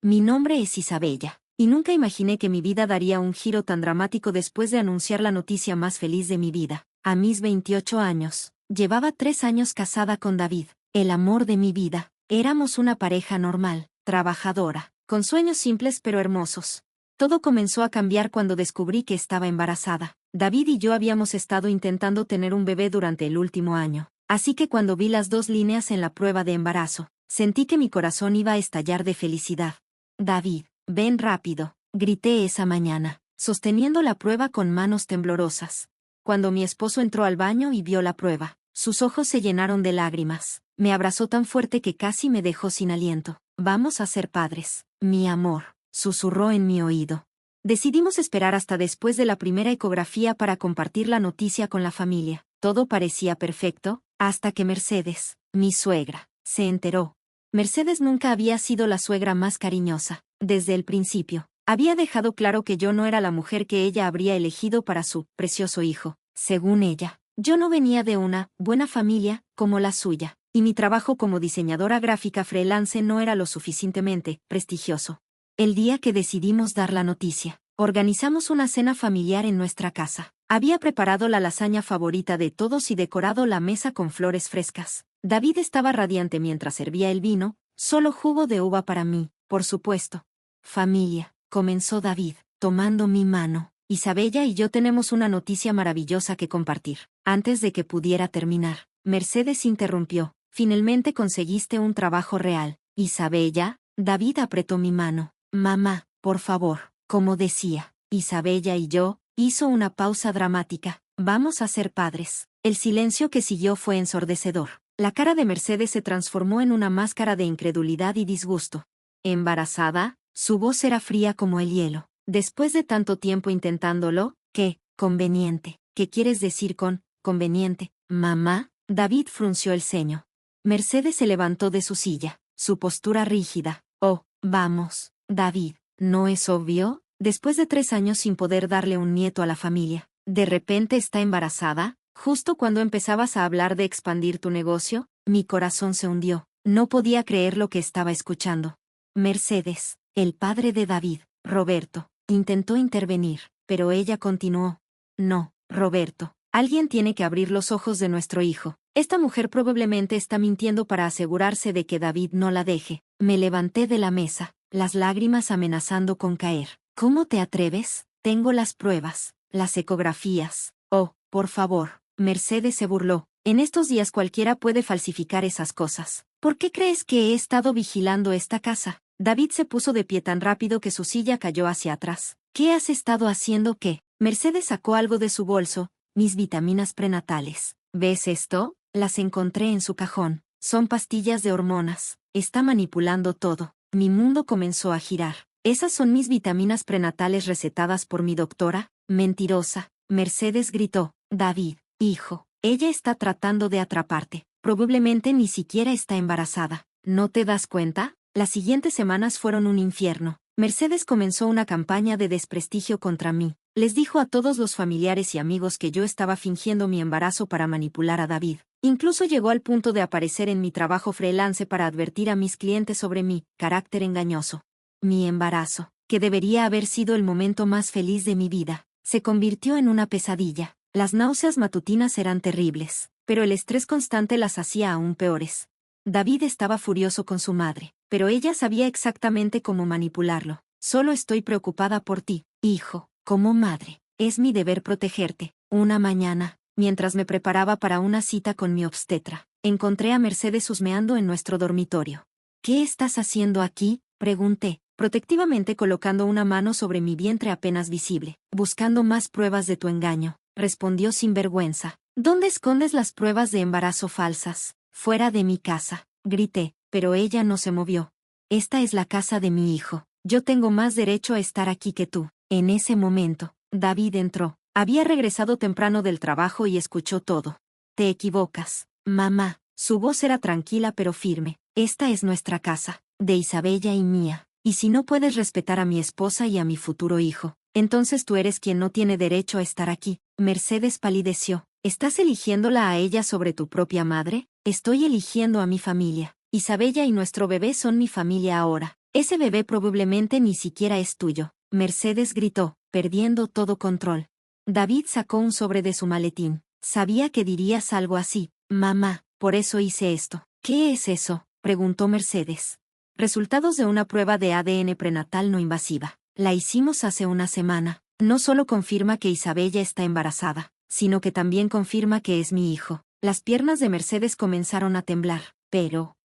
Mi nombre es Isabella, y nunca imaginé que mi vida daría un giro tan dramático después de anunciar la noticia más feliz de mi vida. A mis 28 años, llevaba 3 años casada con David, el amor de mi vida. Éramos una pareja normal, trabajadora, con sueños simples pero hermosos. Todo comenzó a cambiar cuando descubrí que estaba embarazada. David y yo habíamos estado intentando tener un bebé durante el último año, así que cuando vi las 2 líneas en la prueba de embarazo, sentí que mi corazón iba a estallar de felicidad. David, ven rápido, grité esa mañana, sosteniendo la prueba con manos temblorosas. Cuando mi esposo entró al baño y vio la prueba, sus ojos se llenaron de lágrimas. Me abrazó tan fuerte que casi me dejó sin aliento. Vamos a ser padres, mi amor, susurró en mi oído. Decidimos esperar hasta después de la primera ecografía para compartir la noticia con la familia. Todo parecía perfecto, hasta que Mercedes, mi suegra, se enteró. Mercedes nunca había sido la suegra más cariñosa. Desde el principio, había dejado claro que yo no era la mujer que ella habría elegido para su precioso hijo. Según ella, yo no venía de una buena familia como la suya, y mi trabajo como diseñadora gráfica freelance no era lo suficientemente prestigioso. El día que decidimos dar la noticia, organizamos una cena familiar en nuestra casa. Había preparado la lasaña favorita de todos y decorado la mesa con flores frescas. David estaba radiante mientras servía el vino, solo jugo de uva para mí, por supuesto. Familia, comenzó David, tomando mi mano. Isabella y yo tenemos una noticia maravillosa que compartir. Antes de que pudiera terminar, Mercedes interrumpió. Finalmente conseguiste un trabajo real. Isabella, David apretó mi mano. Mamá, por favor, como decía, Isabella y yo, hizo una pausa dramática. Vamos a ser padres. El silencio que siguió fue ensordecedor. La cara de Mercedes se transformó en una máscara de incredulidad y disgusto. ¿Embarazada? Su voz era fría como el hielo. Después de tanto tiempo intentándolo, ¿qué? Conveniente. ¿Qué quieres decir con conveniente? Mamá, David frunció el ceño. Mercedes se levantó de su silla, su postura rígida. Oh, vamos, David, ¿no es obvio? Después de 3 años sin poder darle un nieto a la familia, ¿de repente está embarazada? Justo cuando empezabas a hablar de expandir tu negocio, mi corazón se hundió. No podía creer lo que estaba escuchando. Mercedes, el padre de David, Roberto, intentó intervenir, pero ella continuó. No, Roberto, alguien tiene que abrir los ojos de nuestro hijo. Esta mujer probablemente está mintiendo para asegurarse de que David no la deje. Me levanté de la mesa, las lágrimas amenazando con caer. ¿Cómo te atreves? Tengo las pruebas, las ecografías. Oh, por favor. Mercedes se burló. En estos días cualquiera puede falsificar esas cosas. ¿Por qué crees que he estado vigilando esta casa? David se puso de pie tan rápido que su silla cayó hacia atrás. ¿Qué has estado haciendo qué? Mercedes sacó algo de su bolso, mis vitaminas prenatales. ¿Ves esto? Las encontré en su cajón. Son pastillas de hormonas. Está manipulando todo. Mi mundo comenzó a girar. ¿Esas son mis vitaminas prenatales recetadas por mi doctora? Mentirosa. Mercedes gritó. David, hijo, ella está tratando de atraparte. Probablemente ni siquiera está embarazada. ¿No te das cuenta? Las siguientes semanas fueron un infierno. Mercedes comenzó una campaña de desprestigio contra mí. Les dijo a todos los familiares y amigos que yo estaba fingiendo mi embarazo para manipular a David. Incluso llegó al punto de aparecer en mi trabajo freelance para advertir a mis clientes sobre mi carácter engañoso. Mi embarazo, que debería haber sido el momento más feliz de mi vida, se convirtió en una pesadilla. Las náuseas matutinas eran terribles, pero el estrés constante las hacía aún peores. David estaba furioso con su madre, pero ella sabía exactamente cómo manipularlo. Solo estoy preocupada por ti, hijo. Como madre, es mi deber protegerte. Una mañana, mientras me preparaba para una cita con mi obstetra, encontré a Mercedes husmeando en nuestro dormitorio. ¿Qué estás haciendo aquí?, pregunté, protectivamente colocando una mano sobre mi vientre apenas visible. Buscando más pruebas de tu engaño, respondió sin vergüenza. ¿Dónde escondes las pruebas de embarazo falsas? Fuera de mi casa, grité, pero ella no se movió. Esta es la casa de mi hijo. Yo tengo más derecho a estar aquí que tú. En ese momento, David entró. Había regresado temprano del trabajo y escuchó todo. Te equivocas, mamá. Su voz era tranquila pero firme. Esta es nuestra casa, de Isabella y mía. Y si no puedes respetar a mi esposa y a mi futuro hijo, entonces tú eres quien no tiene derecho a estar aquí. Mercedes palideció. ¿Estás eligiéndola a ella sobre tu propia madre? Estoy eligiendo a mi familia. Isabella y nuestro bebé son mi familia ahora. Ese bebé probablemente ni siquiera es tuyo. Mercedes gritó, perdiendo todo control. David sacó un sobre de su maletín. Sabía que dirías algo así, mamá, por eso hice esto. ¿Qué es eso?, preguntó Mercedes. Resultados de una prueba de ADN prenatal no invasiva. La hicimos hace una semana. No solo confirma que Isabella está embarazada, sino que también confirma que es mi hijo. Las piernas de Mercedes comenzaron a temblar. Pero,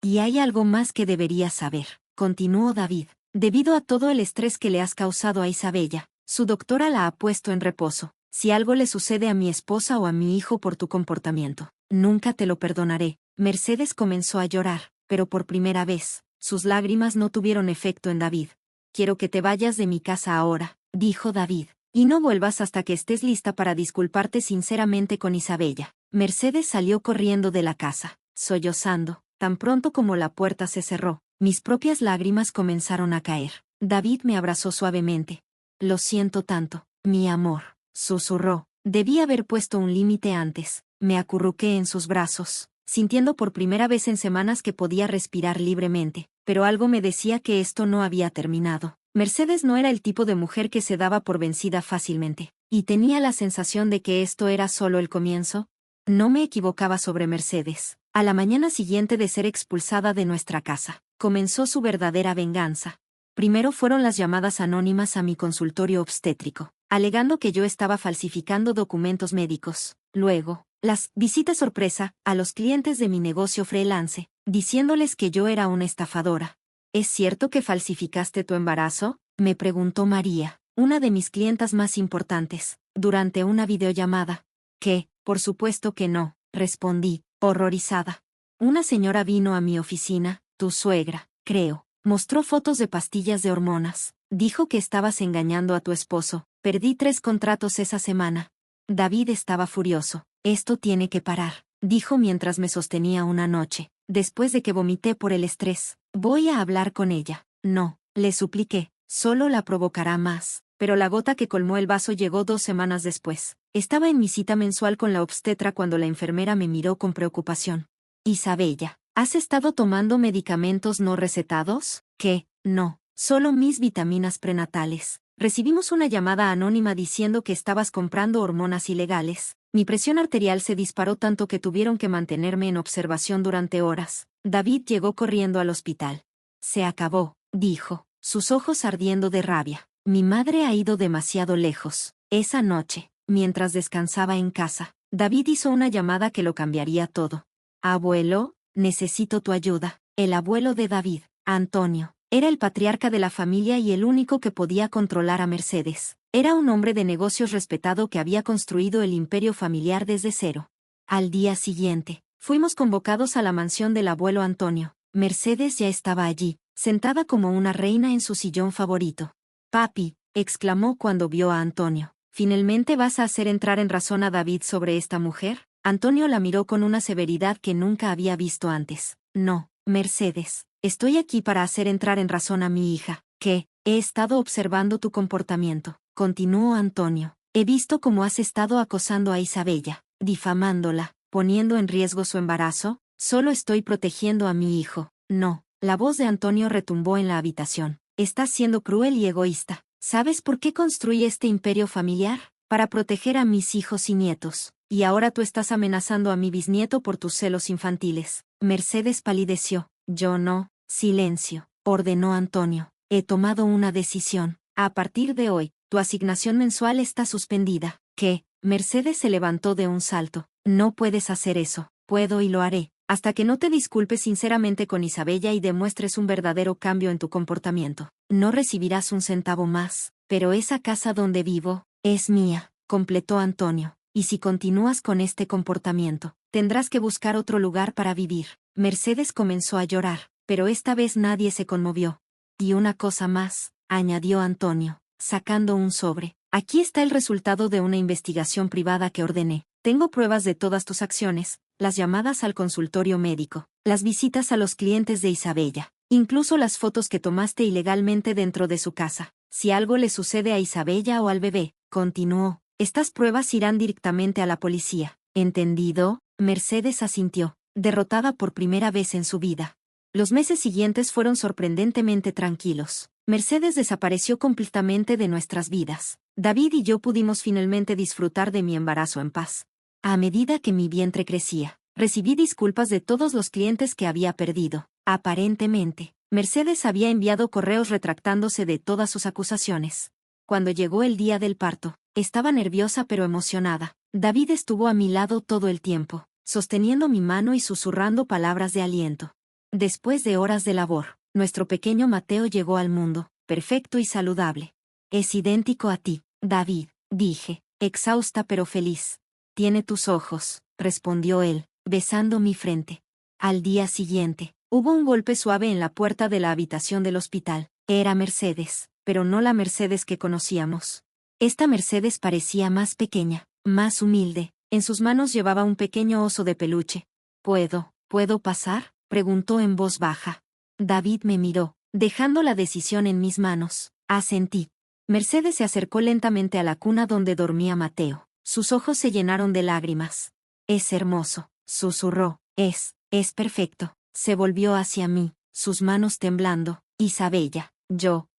y hay algo más que deberías saber, continuó David. Debido a todo el estrés que le has causado a Isabella, su doctora la ha puesto en reposo. Si algo le sucede a mi esposa o a mi hijo por tu comportamiento, nunca te lo perdonaré. Mercedes comenzó a llorar, pero por primera vez, sus lágrimas no tuvieron efecto en David. Quiero que te vayas de mi casa ahora, dijo David, y no vuelvas hasta que estés lista para disculparte sinceramente con Isabella. Mercedes salió corriendo de la casa, sollozando. Tan pronto como la puerta se cerró, mis propias lágrimas comenzaron a caer. David me abrazó suavemente. Lo siento tanto, mi amor, susurró. Debí haber puesto un límite antes. Me acurruqué en sus brazos, sintiendo por primera vez en semanas que podía respirar libremente, pero algo me decía que esto no había terminado. Mercedes no era el tipo de mujer que se daba por vencida fácilmente, y tenía la sensación de que esto era solo el comienzo. No me equivocaba sobre Mercedes. A la mañana siguiente de ser expulsada de nuestra casa, comenzó su verdadera venganza. Primero fueron las llamadas anónimas a mi consultorio obstétrico, alegando que yo estaba falsificando documentos médicos. Luego, las visitas sorpresa a los clientes de mi negocio freelance, diciéndoles que yo era una estafadora. ¿Es cierto que falsificaste tu embarazo?, me preguntó María, una de mis clientas más importantes, durante una videollamada. ¿Qué? Por supuesto que no, respondí, horrorizada. Una señora vino a mi oficina, tu suegra, creo. Mostró fotos de pastillas de hormonas. Dijo que estabas engañando a tu esposo. Perdí 3 contratos esa semana. David estaba furioso. Esto tiene que parar, dijo mientras me sostenía una noche, después de que vomité por el estrés. Voy a hablar con ella. No, le supliqué. Solo la provocará más. Pero la gota que colmó el vaso llegó 2 semanas después. Estaba en mi cita mensual con la obstetra cuando la enfermera me miró con preocupación. Isabella, ¿has estado tomando medicamentos no recetados? ¿Qué? No, solo mis vitaminas prenatales. Recibimos una llamada anónima diciendo que estabas comprando hormonas ilegales. Mi presión arterial se disparó tanto que tuvieron que mantenerme en observación durante horas. David llegó corriendo al hospital. Se acabó, dijo, sus ojos ardiendo de rabia. Mi madre ha ido demasiado lejos. Esa noche, mientras descansaba en casa, David hizo una llamada que lo cambiaría todo. Abuelo, necesito tu ayuda. El abuelo de David, Antonio, era el patriarca de la familia y el único que podía controlar a Mercedes. Era un hombre de negocios respetado que había construido el imperio familiar desde cero. Al día siguiente, fuimos convocados a la mansión del abuelo Antonio. Mercedes ya estaba allí, sentada como una reina en su sillón favorito. Papi, exclamó cuando vio a Antonio. ¿Finalmente vas a hacer entrar en razón a David sobre esta mujer? Antonio la miró con una severidad que nunca había visto antes. No, Mercedes, estoy aquí para hacer entrar en razón a mi hija, que, he estado observando tu comportamiento, continuó Antonio. He visto cómo has estado acosando a Isabella, difamándola, poniendo en riesgo su embarazo. Solo estoy protegiendo a mi hijo. No, la voz de Antonio retumbó en la habitación. Estás siendo cruel y egoísta. ¿Sabes por qué construí este imperio familiar? Para proteger a mis hijos y nietos. Y ahora tú estás amenazando a mi bisnieto por tus celos infantiles. Mercedes palideció. Yo no. Silencio, ordenó Antonio. He tomado una decisión. A partir de hoy, tu asignación mensual está suspendida. ¿Qué? Mercedes se levantó de un salto. No puedes hacer eso. Puedo y lo haré. Hasta que no te disculpes sinceramente con Isabella y demuestres un verdadero cambio en tu comportamiento. No recibirás un centavo más. Pero esa casa donde vivo, es mía, completó Antonio. Y si continúas con este comportamiento, tendrás que buscar otro lugar para vivir. Mercedes comenzó a llorar, pero esta vez nadie se conmovió. Y una cosa más, añadió Antonio, sacando un sobre. Aquí está el resultado de una investigación privada que ordené. Tengo pruebas de todas tus acciones, las llamadas al consultorio médico, las visitas a los clientes de Isabella, incluso las fotos que tomaste ilegalmente dentro de su casa. Si algo le sucede a Isabella o al bebé, continuó, estas pruebas irán directamente a la policía. ¿Entendido? Mercedes asintió, derrotada por primera vez en su vida. Los meses siguientes fueron sorprendentemente tranquilos. Mercedes desapareció completamente de nuestras vidas. David y yo pudimos finalmente disfrutar de mi embarazo en paz. A medida que mi vientre crecía, recibí disculpas de todos los clientes que había perdido. Aparentemente, Mercedes había enviado correos retractándose de todas sus acusaciones. Cuando llegó el día del parto, estaba nerviosa pero emocionada. David estuvo a mi lado todo el tiempo, sosteniendo mi mano y susurrando palabras de aliento. Después de horas de labor, nuestro pequeño Mateo llegó al mundo, perfecto y saludable. Es idéntico a ti, David, dije, exhausta pero feliz. Tiene tus ojos, respondió él, besando mi frente. Al día siguiente, hubo un golpe suave en la puerta de la habitación del hospital. Era Mercedes, pero no la Mercedes que conocíamos. Esta Mercedes parecía más pequeña, más humilde. En sus manos llevaba un pequeño oso de peluche. ¿Puedo pasar?, preguntó en voz baja. David me miró, dejando la decisión en mis manos. Asentí. Mercedes se acercó lentamente a la cuna donde dormía Mateo. Sus ojos se llenaron de lágrimas. Es hermoso, susurró. Es perfecto. Se volvió hacia mí, sus manos temblando. Isabella,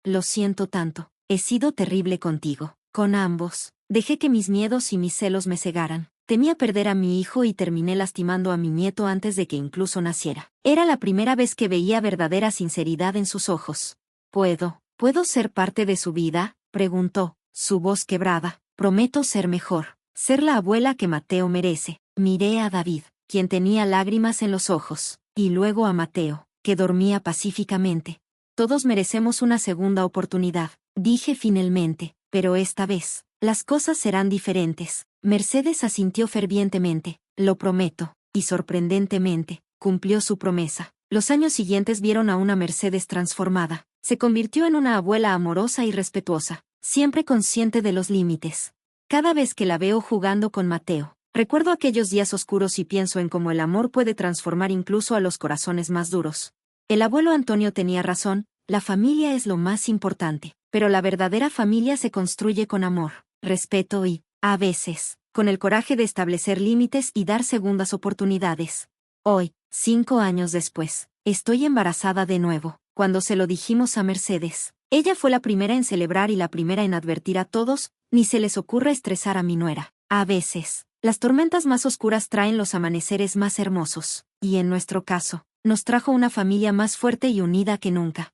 lo siento tanto. He sido terrible contigo, con ambos. Dejé que mis miedos y mis celos me cegaran. Temía perder a mi hijo y terminé lastimando a mi nieto antes de que incluso naciera. Era la primera vez que veía verdadera sinceridad en sus ojos. ¿Puedo ser parte de su vida?, preguntó, su voz quebrada. Prometo ser mejor, ser la abuela que Mateo merece. Miré a David, quien tenía lágrimas en los ojos, y luego a Mateo, que dormía pacíficamente. Todos merecemos una segunda oportunidad, dije finalmente, pero esta vez, las cosas serán diferentes. Mercedes asintió fervientemente. Lo prometo, y sorprendentemente, cumplió su promesa. Los años siguientes vieron a una Mercedes transformada. Se convirtió en una abuela amorosa y respetuosa, siempre consciente de los límites. Cada vez que la veo jugando con Mateo, recuerdo aquellos días oscuros y pienso en cómo el amor puede transformar incluso a los corazones más duros. El abuelo Antonio tenía razón, la familia es lo más importante, pero la verdadera familia se construye con amor, respeto y, a veces, con el coraje de establecer límites y dar segundas oportunidades. Hoy, 5 años después, estoy embarazada de nuevo. Cuando se lo dijimos a Mercedes, ella fue la primera en celebrar y la primera en advertir a todos, ni se les ocurra estresar a mi nuera. A veces, las tormentas más oscuras traen los amaneceres más hermosos, y en nuestro caso, nos trajo una familia más fuerte y unida que nunca.